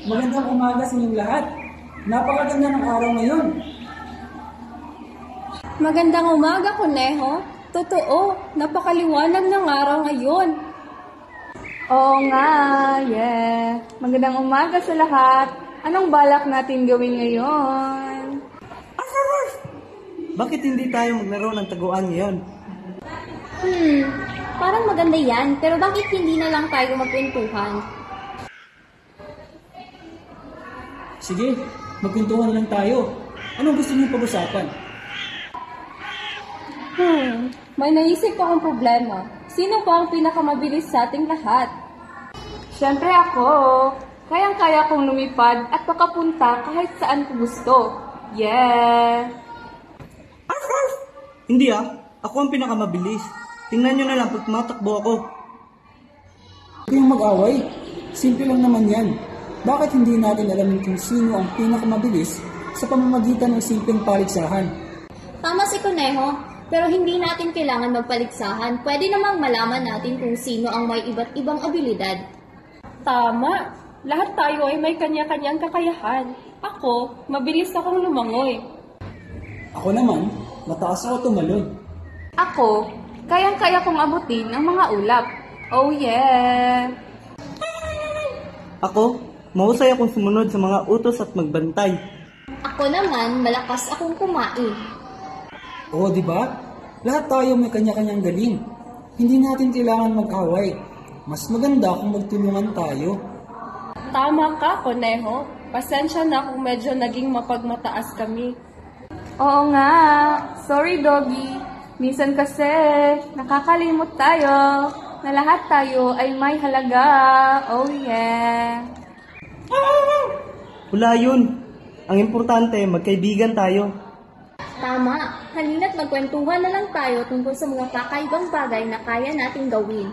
Magandang umaga sa inyong lahat. Napakaganda ng araw ngayon. Magandang umaga, Kuneho. Totoo, napakaliwanag ng araw ngayon. Oo nga, yeah. Magandang umaga sa lahat. Anong balak natin gawin ngayon? Bakit hindi tayo maglaro ng taguan ngayon? Parang maganda yan, pero bakit hindi na lang tayo magkwentuhan? Sige, magkwentuhan lang tayo. Anong gusto niyo pag-usapan? May naisip akong problema. Sino pa ang pinakamabilis sa ating lahat? Siyempre ako. Kayang-kaya kong lumipad at makapunta kahit saan ko gusto. Yeah! Hindi ako ang pinakamabilis. Tingnan nyo na lang pag tumatakbo ako. Huwag kayong mag-away. Simple lang naman yan. Bakit hindi natin alamin kung sino ang pinakamabilis sa pamamagitan ng simpleng paligsahan? Tama si Kuneho, pero hindi natin kailangan magpaligsahan. Pwede namang malaman natin kung sino ang may iba't ibang abilidad. Tama. Lahat tayo ay may kanya-kanyang kakayahan. Ako, mabilis akong lumangoy. Ako naman, mataas ako tumalon. Ako, kayang-kaya kong abutin ang mga ulap. Oh yeah! Ako, mahusay akong sumunod sa mga utos at magbantay. Ako naman, malakas akong kumain. Oo, di ba? Lahat tayo may kanya-kanyang galing. Hindi natin kailangan mag-away. Mas maganda kung magtulungan tayo. Tama ka, Kuneho. Pasensya na kung medyo naging mapagmataas kami. Oo nga. Sorry, Doggy. Minsan kasi, nakakalimot tayo na lahat tayo ay may halaga. Oh yeah. Wala yun. Ang importante, magkaibigan tayo. Tama, halina't magkwentuhan na lang tayo tungkol sa mga kakaibang bagay na kaya nating gawin.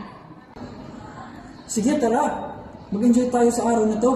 Sige, tara. Mag-enjoy tayo sa araw na to.